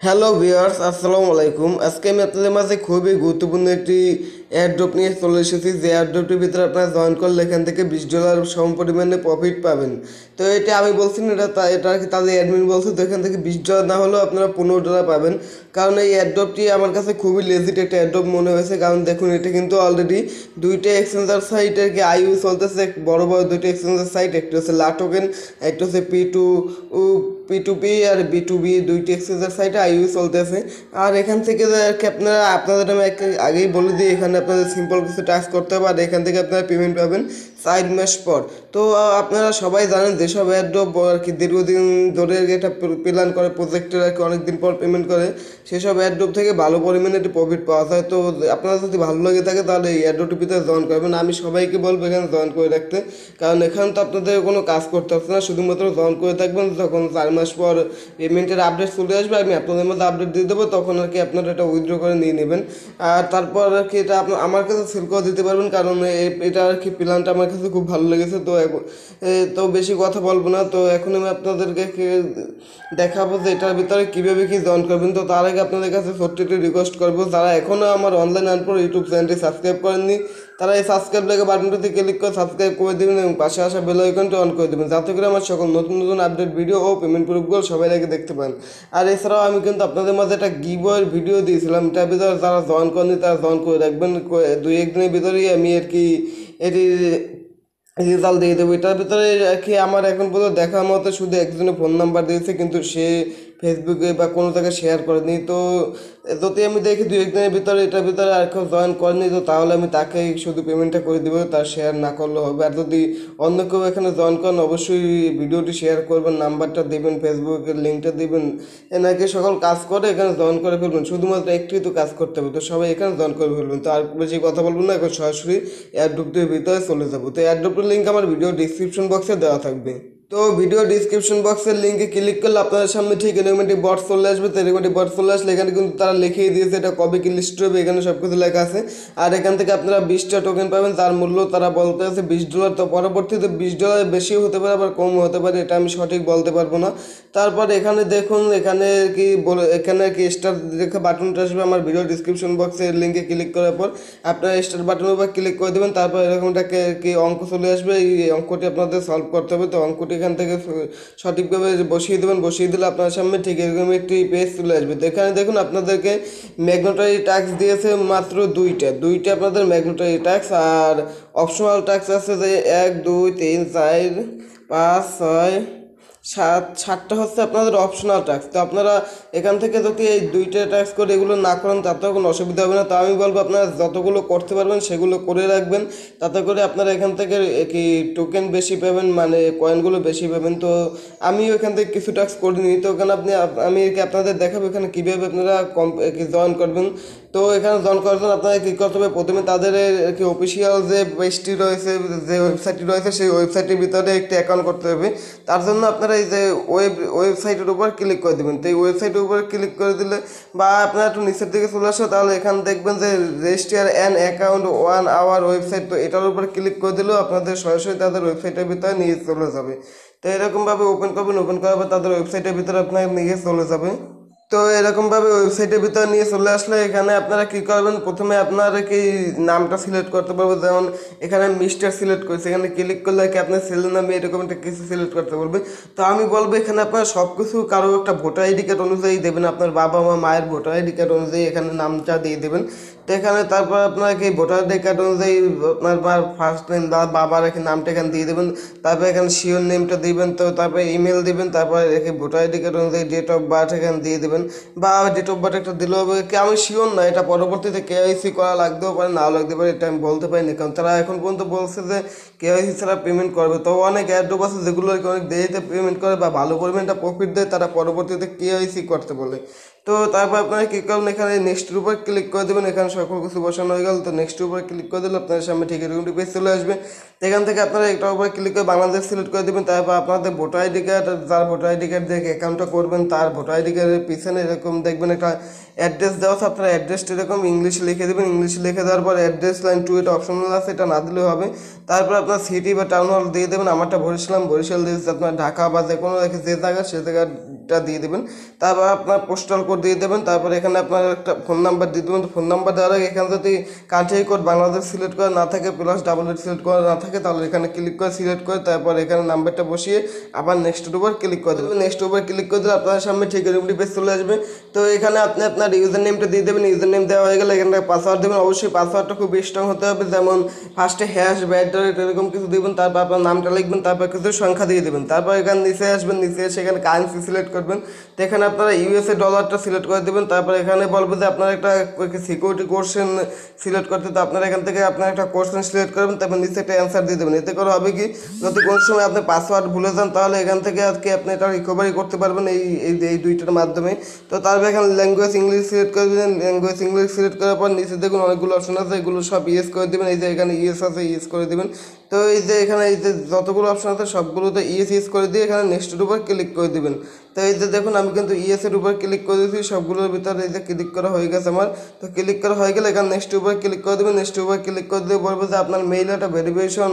Hello viewers, আসসালামু আলাইকুম। আজকে আমি আপনাদের মাঝে খুবই গুরুত্বপূর্ণ একটি এয়ারড্রপ নিয়ে চলে এসেছি। যে এয়ারড্রপটির ভিতরে আপনারা জয়েন করলে এখান থেকে $20 সম পরিমাণে প্রফিট পাবেন। তো এটা আমি বলছি না, এটা আর কি তাদের অ্যাডমিন বলছে। তো এখান থেকে $20 না হলেও আপনারা $15 পাবেন। কারণ এই এয়ারড্রপটি আমার কাছে খুবই লেজিট একটা এয়ারড্রপ মনে হয়েছে। কারণ দেখুন, এটা কিন্তু অলরেডি দুইটা এক্সচেঞ্জার সাইটের কি আইইউ চলতেছে, বড় বড় দুইটা এক্সচেঞ্জার সাইট। একটা হচ্ছে লাটোকেন, একটা হচ্ছে পি টু পি আর বি2বি, দুইটি এক্সচেঞ্জার সাইটে আইইউ চলতেছে। আর এখান থেকে আপনাদের আমি আগেই বলে দিই, এখানে আপনাদের সিম্পল কিছু টাস্ক করতে হবে আর এখান থেকে আপনারা পেমেন্ট পাবেন 4 মাস পর। তো আপনারা সবাই জানেন যেসব এয়ারড্রপ আর কি দীর্ঘদিন ধরে এটা প্ল্যান করে, প্রজেক্টের আর কি অনেকদিন পর পেমেন্ট করে, সেসব এয়ারড্রপ থেকে ভালো পরিমাণে একটি প্রফিট পাওয়া যায়। তো আপনারা যদি ভালো লাগে থাকে তাহলে এই এয়ারড্রপটির ভিতরে জয়েন করবেন। আমি সবাইকে বলবো এখানে জয়েন করে রাখতে, কারণ এখানে তো আপনাদের কোনো কাজ করতে হচ্ছে না, শুধুমাত্র জয়েন করে থাকবেন। যখন 4 মাস পর পেমেন্টের আপডেট চলে আসবে, আমি আপনাদের মধ্যে আপডেট দিয়ে দেবো, তখন আর কি আপনারা এটা উইথড্র করে নিয়ে নেবেন। আর তারপর আর কি এটা আমার কাছে সেল করে দিতে পারবেন, কারণ এটা আর কি প্ল্যানটা আমার কাছে খুব ভালো লেগেছে। তো বেশি কথা বলবো না। তো এখন আমি আপনাদেরকে দেখাবো যে এটার ভিতরে কীভাবে কি জয়েন করবেন। তো তার আগে আপনাদের কাছে ছোট্ট একটি রিকোয়েস্ট করবো, যারা এখনও আমার অনলাইন আনপর ইউটিউব চ্যানেলটি সাবস্ক্রাইব করেননি, তারা এই সাবস্ক্রাইব লেগে বাটনটিতে ক্লিক করে সাবস্ক্রাইব করে দেবেন এবং পাশে আসা বেল আইকনটি অন করে দেবেন, যাতে করে আমার সকল নতুন নতুন আপডেট ভিডিও ও পেমেন্ট প্রুফগুলো সবাই আগে দেখতে পান। আর এছাড়াও আমি কিন্তু আপনাদের মাঝে একটা গিভওয়ের ভিডিও দিয়েছিলাম, এটার ভিতরে যারা জয়েন করেনি তারা জয়েন করে রাখবেন। 2-1 দিনের ভিতরেই আমি আর কি এটি রেজাল্ট দিয়ে দেবো। এটার ভিতরে আর কি আমার এখন পর্যন্ত দেখার মতো শুধু একজনের ফোন নাম্বার দিয়েছে, কিন্তু সে ফেসবুকে বা কোনো জায়গায় শেয়ার করেনি। তো যদি আমি দেখি 2-1 দিনের ভিতরে এটার ভিতরে আর কেউ জয়েন করেনি, তো তাহলে আমি তাকে শুধু পেমেন্টটা করে দেবো, তার শেয়ার না করলে হবে। আর যদি অন্য কেউ এখানে জয়েন করেন, অবশ্যই ভিডিওটি শেয়ার করবেন, নাম্বারটা দেবেন, ফেসবুকের লিঙ্কটা দেবেন, এনাকে সকল কাজ করে এখানে জয়েন করে ফেলবেন। শুধুমাত্র একটি তো কাজ করতে হবে, তো সবাই এখানে জয়েন করে ফেলবেন। তো আর বেশি কথা বলবো না, এখন সরাসরি এয়ারড্রপটির ভিতরে চলে যাবো। তো এয়ারড্রপটির লিঙ্ক আমার ভিডিও ডিসক্রিপশন বক্সে দেওয়া থাকবে। তো ভিডিও ডিসক্রিপশন বক্সের লিঙ্কে ক্লিক করলে আপনাদের সামনে ঠিক এরকম একটি বট চলে আসবে। তো এরকম একটি বট চলে আসলে এখানে কিন্তু তারা লিখিয়ে দিয়েছে এটা কবে কি লিস্ট হবে, এখানে সব কিছু লেখা আছে। আর এখান থেকে আপনারা 20টা টোকেন পাবেন, তার মূল্য তারা বলতে আছে $20। তো পরবর্তীতে $20 বেশিও হতে পারে আবার কমও হতে পারে, এটা আমি সঠিক বলতে পারবো না। তারপর এখানে দেখুন, এখানে কি স্টার রেখা বাটনটা আসবে আমার ভিডিও ডিসক্রিপশন বক্সের লিঙ্কে ক্লিক করার পর আপনারা স্টার বাটনের উপর ক্লিক করে দেবেন। তারপর এরকমটাকে কি অঙ্ক চলে আসবে, এই অঙ্কটি আপনাদের সলভ করতে হবে। তো অঙ্কটি এখান থেকে সঠিকভাবে বসিয়ে দেবেন, বসিয়ে দিলে আপনার সামনে ঠিক এরকম একটি পেজ চলে আসবে। তো এখানে দেখুন আপনাদেরকে ম্যাগনেটারি ট্যাক্স দিয়েছে মাত্র দুইটা আপনাদের ম্যাগনেটারি ট্যাক্স, আর অপশনাল ট্যাক্স আছে যে 1 2 3 4 5 6 7টা হচ্ছে আপনাদের অপশনাল ট্যাক্স। তো আপনারা এখান থেকে যদি এই 2টা ট্যাক্স করে এগুলো না করেন তাতেও কোনো অসুবিধা হবে না। তো আমি বলবো আপনারা যতগুলো করতে পারবেন সেগুলো করে রাখবেন, তাতে করে আপনারা এখান থেকে কি টোকেন বেশি পাবেন, মানে কয়েনগুলো বেশি পাবেন। তো আমিও এখান থেকে কিছু ট্যাক্স করে নিই। তো এখানে আমি আপনাদের দেখাবো এখানে কীভাবে আপনারা জয়েন করবেন। তো এখানে জয়েন করার জন্য আপনারা কী করতে হবে, প্রথমে তাদের কি অফিসিয়াল যে পেজটি রয়েছে, যে ওয়েবসাইটটি রয়েছে, সেই ওয়েবসাইটের ভিতরে একটি অ্যাকাউন্ট করতে হবে। তার জন্য আপনারা এই যে ওয়েবসাইটের উপর ক্লিক করে দেবেন। তো এই ওয়েবসাইটের উপর ক্লিক করে দিলে বা আপনারা একটু নিচের দিকে চলে আসো, তাহলে এখানে দেখবেন যে register an account 1 hour website. তো এটার উপর ক্লিক করে দিলেও আপনাদের সরাসরি তাদের ওয়েবসাইটের ভিতরে নিয়ে চলে যাবে। তো এরকমভাবে ওপেন করবেন, ওপেন করার পর তাদের ওয়েবসাইটের ভিতরে আপনার নিয়ে চলে যাবে। তো এরকমভাবে ওয়েবসাইটের ভিতরে নিয়ে চলে আসলে এখানে আপনারা কী করবেন, প্রথমে আপনারা কি নামটা সিলেক্ট করতে পারবো। যেমন এখানে মিস্টার সিলেক্ট করেছে, এখানে ক্লিক করলে কি আপনার ছেলের নামে এরকম একটা কিছু সিলেক্ট করতে পারবে। তো আমি বলবো এখানে আপনারা সব কিছু কারো একটা ভোটার আইডি কার্ড অনুযায়ী দেবেন, আপনার বাবা মা মায়ের ভোটার আইডি কার্ড অনুযায়ী এখানে নামটা দিয়ে দেবেন। তো এখানে তারপর আপনার কি ভোটার আইডি কার্ড অনুযায়ী আপনার ফার্স্ট নেম বা বাবার নামটা এখানে দিয়ে দেবেন। তারপর এখানে শিওর নেমটা দিবেন, তো তারপরে ইমেল দিবেন, তারপর এখানে ভোটার আইডি কার্ড অনুযায়ী ডেট অফ বার্থ এখানে দিয়ে দেবেন, বা ডেট অফ বার্থ একটা দিলেও হবে। কি আমি শিওর না, এটা পরবর্তীতে কেওয়াইসি করা লাগতেও পারে, নাও লাগতে পারে, এটা আমি বলতে পারি না, কারণ তারা এখন পর্যন্ত বলছে যে কেওয়াইসি ছাড়া পেমেন্ট করবে। তো অনেক এয়ারড্রপ আছে যেগুলো অনেক দেরিতে পেমেন্ট করে বা ভালো পরিমাণটা প্রফিট দেয়, তারা পরবর্তীতে কেওয়াইসি করতে বলে। তো তারপর আপনারা কী করবেন, এখানে নেক্সটের উপর ক্লিক করে দেবেন। এখানে সকল কিছু বসানো হয়ে গেল। তো নেক্সটের উপর ক্লিক করে দিলে আপনাদের সামনে ঠিক এরকমটি পেজ চলে আসবে। এখান থেকে আপনারা একটার উপর ক্লিক করে বাংলাদেশ সিলেক্ট করে দেবেন। তারপর আপনাদের ভোটার আইডি কার্ড, যার ভোটার আইডি কার্ড দিয়ে অ্যাকাউন্টটা করবেন, তার ভোটার আইডি কার্ডের পিছনে এরকম দেখবেন একটা অ্যাড্রেস দেওয়া আছে। আপনারা অ্যাড্রেসটা এরকম ইংলিশে লিখে দেবেন। ইংলিশে লিখে দেওয়ার পর অ্যাড্রেস লাইন 2 এটা অপশনাল আছে, এটা না দিলেও হবে। তারপর আপনার সিটি বা টাউন হল দিয়ে দেবেন। আমারটা বরিশাল দিয়েছে, আপনার ঢাকা বা যে কোনো যে জায়গা সে জায়গায় পিনটা দিয়ে দেবেন, তারপর আপনার পোস্টাল কোড দিয়ে দেবেন, তারপর এখানে আপনার একটা ফোন নাম্বার দিয়ে দেবেন। তো ফোন নাম্বার দেওয়ার আগে এখানে যদি কান্ট্রি কোড বাংলাদেশ সিলেক্ট করা না থাকে +8 সিলেক্ট করা না থাকে তাহলে এখানে ক্লিক করে সিলেক্ট করে তারপর এখানে নাম্বারটা বসিয়ে আবার নেক্সটের উপর ক্লিক করে দেবেন। নেক্সট উপর ক্লিক করে দিলে আপনার সামনে ঠিক এরকমটি পেজ চলে আসবে। তো এখানে আপনি আপনার ইউজার নেমটা দিয়ে দেবেন। ইউজার নেম দেওয়া হয়ে গেলে এখানে পাসওয়ার্ড দেবেন। অবশ্যই পাসওয়ার্ডটা খুব স্ট্রং হতে হবে, যেমন ফার্স্টে হ্যাশ ব্যাটারি এরকম কিছু দেবেন, তারপর আপনার নামটা লিখবেন, তারপর কিছু সংখ্যা দিয়ে দেবেন। তারপর এখানে নিচে আসবেন, নিচে এসে এখানে কারেন্সি সিলেক্ট করবেন। তো এখানে আপনারা ইউএসএ ডলারটা সিলেক্ট করে দেবেন। তারপর এখানে বলবো যে আপনার একটা সিকিউরিটি কোশ্চেন সিলেক্ট করতে, তো আপনারা এখান থেকে আপনার একটা কোশ্চেন সিলেক্ট করবেন, তারপর নিচে একটা অ্যান্সার দিয়ে দেবেন। এতে করে হবে কি, যদি কোনো সময় আপনি পাসওয়ার্ড ভুলে যান তাহলে এখান থেকে আজকে আপনি এটা রিকভারি করতে পারবেন এই দুইটার মাধ্যমে। তো তারপর এখানে ল্যাঙ্গুয়েজ ইংলিশ সিলেক্ট করে দেবেন। ল্যাঙ্গুয়েজ ইংলিশ সিলেক্ট করার পর নিচে দেখুন অনেকগুলো অপশন আছে, এগুলো সব ইয়েস করে দেবেন। এই যে এখানে ইয়েস আছে, ইয়েস করে দেবেন। তো এই যে এখানে এই যে যতগুলো অপশন আছে সবগুলোতে ইয়েস করে দিয়ে এখানে নেক্সটের উপর ক্লিক করে দেবেন। তো এই যে দেখুন আমি কিন্তু ইয়েসের উপর ক্লিক করে দিয়েছি, সবগুলোর ভিতরে এই যে ক্লিক করা হয়ে গেছে আমার। তো ক্লিক করা হয়ে গেলে এখানে নেক্সটের উপর ক্লিক করে দেবেন। নেক্সটের উপর ক্লিক করে দিয়ে বলবো যে আপনার মেইলে একটা ভেরিফিকেশন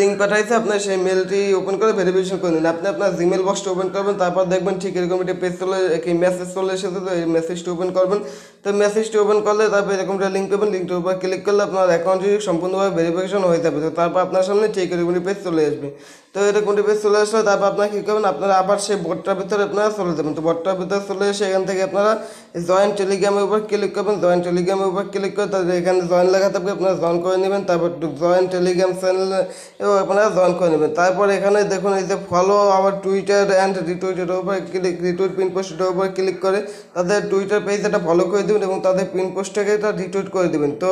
লিঙ্ক পাঠাইছে, আপনার সেই মেলটি ওপেন করে ভেরিফিকেশন করে নিন। আপনি আপনার জিমেল বক্সটা ওপেন করবেন, তারপর দেখবেন ঠিক এরকম একটা পেজ চলে মেসেজ চলে এসেছে। তো এই মেসেজটি ওপেন করবেন। তো মেসেজটি ওপেন করলে তারপর এরকম একটা লিঙ্ক পাবেন, লিঙ্কটার উপর ক্লিক করলে আপনার অ্যাকাউন্টটি সম্পূর্ণভাবে ভেরিফিকেশন হয়ে যাবে। তো তারপর আপনার সামনে ঠিক এরকম একটা পেজ চলে আসবে। তো এরকম একটা পেজ চলে আসলে তারপর আপনারা কী করবেন, আপনারা আবার সেই বোর্ডটার ভিতরে আপনারা চলে যাবেন। তো বোর্ডটার ভিতরে চলে এসে এখান থেকে আপনারা জয়েন টেলিগ্রামের উপর ক্লিক করবেন। জয়েন টেলিগ্রামের উপর ক্লিক করে তাদের এখানে জয়েন লেখা থাকবে, আপনারা জয়েন করে নেবেন। তারপর জয়েন টেলিগ্রাম চ্যানেল এবং আপনারা জয়েন করে নেবেন। তারপর এখানে দেখুন এই যে ফলো আওয়ার টুইটার অ্যান্ড রিটুইটের উপর ক্লিক, রিটুইট পিন পোস্টের উপর ক্লিক করে তাদের টুইটার পেজ এটা ফলো করে দেবেন এবং তাদের পিন পোস্টটাকে এটা রিটুইট করে দেবেন। তো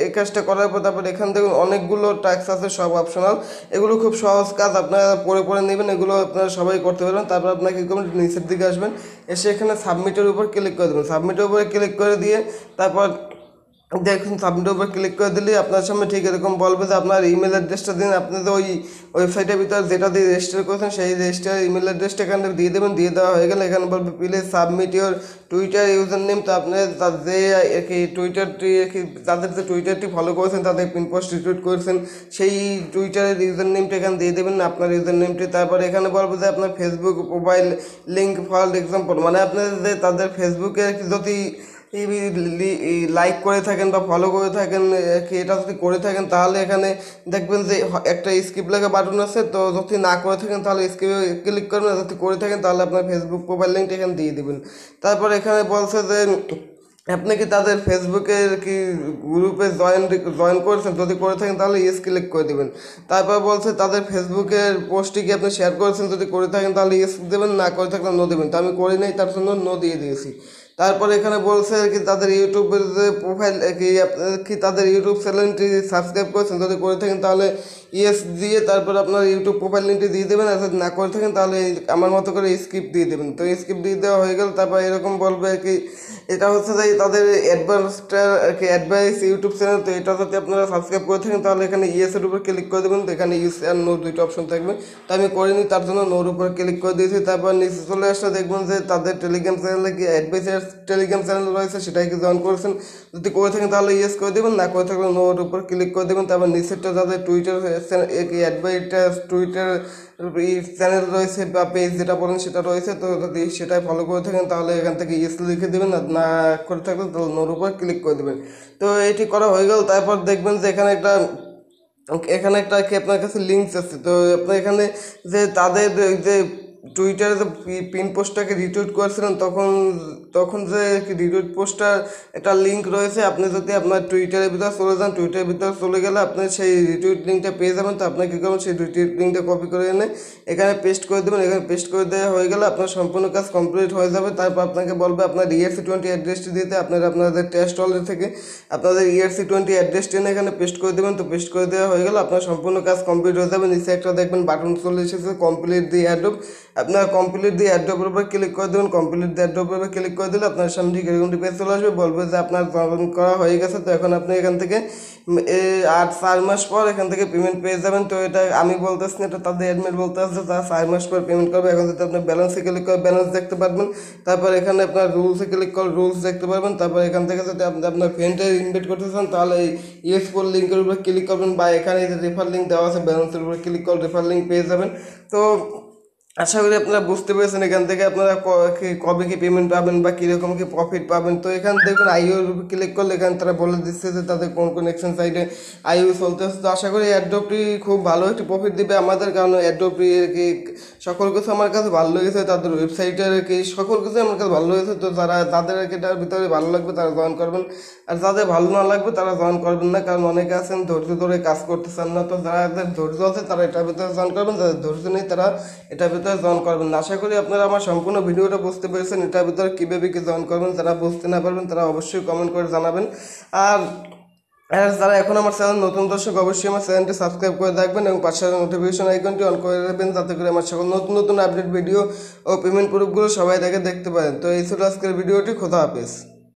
এই কাজটা করার পর তারপর এখান থেকে অনেকগুলো টাস্ক আছে, সব অপশনাল। এগুলো খুব সহজ কাজ, আপনারা পরে নেবেন, এগুলো আপনারা সবাই করতে পারবেন। তারপর আপনাকে কী করবেন, নিচের দিকে আসবেন, এসে এখানে সাবমিটের উপর ক্লিক করে দেবেন। সাবমিটের উপরে ক্লিক করে দিয়ে তারপর দেখুন সাবমিটের উপর ক্লিক করে দিলে আপনার সামনে ঠিক এরকম বলবে যে আপনার ইমেল অ্যাড্রেসটা দিন। আপনি তো ওই ওয়েবসাইটের ভিতরে যেটা দিয়ে রেজিস্টার করেছেন সেই রেজিস্টার ইমেল অ্যাড্রেসটা এখানে দিয়ে দেবেন। দিয়ে দেওয়া হয়ে গেলে এখানে বলবে please submit your Twitter user name. তো আপনি যে টুইটারটি তাদের যে টুইটারটি ফলো করেছেন, তাদের পিন পোস্ট রিটুইট করেছেন, সেই টুইটারের ইউজার নেমটা এখানে দিয়ে দেবেন আপনার ইউজার নেমটি। তারপরে এখানে বলবো যে আপনার Facebook profile link for example, মানে আপনার যে তাদের ফেসবুকে যদি লাইক করে থাকেন বা ফলো করে থাকেন, এটা যদি করে থাকেন তাহলে এখানে দেখবেন যে একটা স্কিপ লেখা বাটন আছে। তো যদি না করে থাকেন তাহলে স্কিপে ক্লিক করবেন, যদি করে থাকেন তাহলে আপনার ফেসবুক প্রোফাইল লিঙ্কটা এখানে দিয়ে দেবেন। তারপর এখানে বলছে যে আপনি কি তাদের ফেসবুকের কি গ্রুপে জয়েন করেছেন, যদি করে থাকেন তাহলে ইয়েস ক্লিক করে দেবেন। তারপর বলছে তাদের ফেসবুকের পোস্টটি কি আপনি শেয়ার করেছেন, যদি করে থাকেন তাহলে ইয়েস দেবেন, না করে থাকলে নো দেবেন। তো আমি করি নাই, তার জন্য নো দিয়ে দিয়েছি। তারপরে এখানে বলছে কি তাদের ইউটিউবের যে প্রোফাইল কি তাদের ইউটিউব চ্যানেলটি সাবস্ক্রাইব করেছেন, যদি করে থাকেন তাহলে ইয়েস দিয়ে তারপর আপনার ইউটিউব প্রোফাইল লিঙ্কটি দিয়ে দেবেন। আর যদি না করে থাকেন তাহলে আমার মতো করে স্কিপ দিয়ে দেবেন। তো স্কিপ দিয়ে দেওয়া হয়ে গেল। তারপর এরকম বলবে কি এটা হচ্ছে যে তাদের অ্যাডভাইস ইউটিউব চ্যানেল। তো এটা যদি আপনারা সাবস্ক্রাইব করে থাকেন তাহলে এখানে ইয়েসের উপর ক্লিক করে দেবেন। তো এখানে ইউস আর নো দুইটা অপশন থাকবে, তো আমি করিনি তার জন্য নোর উপর ক্লিক করে দিয়েছি। তারপর নিচে চলে আসলে দেখবেন যে তাদের টেলিগ্রাম চ্যানেলে কি অ্যাডভাইসের টেলিগ্রাম চ্যানেল রয়েছে, সেটাই কি জয়েন করেছেন, যদি করে থাকেন তাহলে ইয়েস করে দেবেন, না করে থাকলে নোর উপর ক্লিক করে দেবেন। তারপর নিচেরটা যাদের টুইটার অ্যাডভাইস টুইটার চ্যানেল রয়েছে বা পেজ যেটা বলেন সেটা রয়েছে, তো যদি সেটাই ফলো করে থাকেন তাহলে এখান থেকে ইয়েস লিখে দেবেন, আর না করে থাকলে তাহলে নোর উপর ক্লিক করে দেবেন। তো এটি করা হয়ে গেল। তারপর দেখবেন যে এখানে একটা কি আপনার কাছে লিঙ্কস আছে। তো আপনার এখানে যে তাদের যে টুইটারে যে পিন পোস্টটাকে রিটুইট করেছিলেন তখন যে রিটুইট পোস্টটার একটা লিঙ্ক রয়েছে, আপনি যদি আপনার টুইটারের ভিতরে চলে যান, টুইটারের ভিতরে চলে গেলে আপনি সেই রিটুইট লিঙ্কটা পেয়ে যাবেন। তো আপনার কী করবেন, সেই রিটুইট লিঙ্কটা কপি করে এনে এখানে পেস্ট করে দেবেন। এখানে পেস্ট করে দেওয়া হয়ে গেলে আপনার সম্পূর্ণ কাজ কমপ্লিট হয়ে যাবে। তারপর আপনাকে বলবে আপনার ERC20 অ্যাড্রেসটি দিতে, আপনাদের টেস্ট ওয়ালেট থেকে আপনাদের ERC20 অ্যাড্রেসটি এনে এখানে পেস্ট করে দেবেন। তো পেস্ট করে দেওয়া হয়ে গেলে আপনার সম্পূর্ণ কাজ কমপ্লিট হয়ে যাবে। নিচে একটা দেখবেন বাটন চলে এসেছে কমপ্লিট দি অ্যাড্রপ, আপনার কমপ্লিট দি অ্যাড্রপের উপর ক্লিক করে দেবেন। কমপ্লিট দি অ্যাড্রপের উপর ক্লিক করে দিলে আপনার সামনে ঠিক এরকমটি পেজ চলে আসবে, বলবে যে আপনার জয়েন করা হয়ে গেছে। তো এখন আপনি এখান থেকে 4 মাস পর এখান থেকে পেমেন্ট পেয়ে যাবেন। তো এটা আমি বলতেছি না, এটা তাদের অ্যাডমিট বলতে আসছে, তারা 4 মাস পর পেমেন্ট করবে। এখন যদি আপনি ব্যালেন্সে ক্লিক করে ব্যালেন্স দেখতে পারবেন, তারপর এখানে আপনার রুলসে ক্লিক করে রুলস দেখতে পারবেন। তারপর এখান থেকে যদি আপনি আপনার ফ্রেন্ডে ইনভাইট করতে চান তাহলে এই ইউএস4 লিঙ্কের উপর ক্লিক করবেন, বা এখানে যে রেফার লিঙ্ক দেওয়া আছে ব্যালেন্সের উপর ক্লিক করে রেফার লিঙ্ক পেয়ে যাবেন। তো আশা করি আপনারা বুঝতে পেরেছেন এখান থেকে আপনারা কবে কি পেমেন্ট পাবেন বা কীরকম কি প্রফিট পাবেন। তো এখান দেখুন আইওর ক্লিক করলে এখানে তারা বলে দিচ্ছে যে তাদের কোন কোন এক্সচেঞ্জ সাইটে আইও চলতেছে। তো আশা করি অ্যাড্রপটি খুব ভালো একটি প্রফিট দিবে আমাদের, কারণ অ্যাড্রপটি কি সকল কিছু আমার কাছে ভালো লেগেছে, তাদের ওয়েবসাইটের কি সকল কিছু আমার কাছে ভালো লেগেছে। তো যারা যাদের এটার ভিতরে ভালো লাগবে তারা জয়েন করবেন, আর যাদের ভালো না লাগবে তারা জয়েন করবেন না, কারণ অনেকে আছেন ধৈর্য ধরে কাজ করতে চান না। তো যাদের ধৈর্য আছে তারা এটার ভিতরে জয়েন করবেন, যাদের ধৈর্য নেই তারা এটার ভিতরে জয়েন করবেন না। আশা করি আপনারা আমার সম্পূর্ণ ভিডিওটা বুঝতে পেরেছেন এটার ভিতরে কীভাবে কি জয়েন করবেন। যারা বুঝতে না পারবেন তারা অবশ্যই কমেন্ট করে জানাবেন। আর আর যারা এখন আমার চ্যানেল নতুন দর্শক অবশ্যই আমার চ্যানেলটি সাবস্ক্রাইব করে রাখবেন এবং পাশে নোটিফিকেশন আইকনটি অন করে রাখবেন, যাতে করে আমার সকল নতুন নতুন আপডেট ভিডিও ও পেমেন্ট প্রুফগুলো সবাই দেখতে পারেন। তো এই ছিল আজকের ভিডিওটি। খোদা হাফেজ।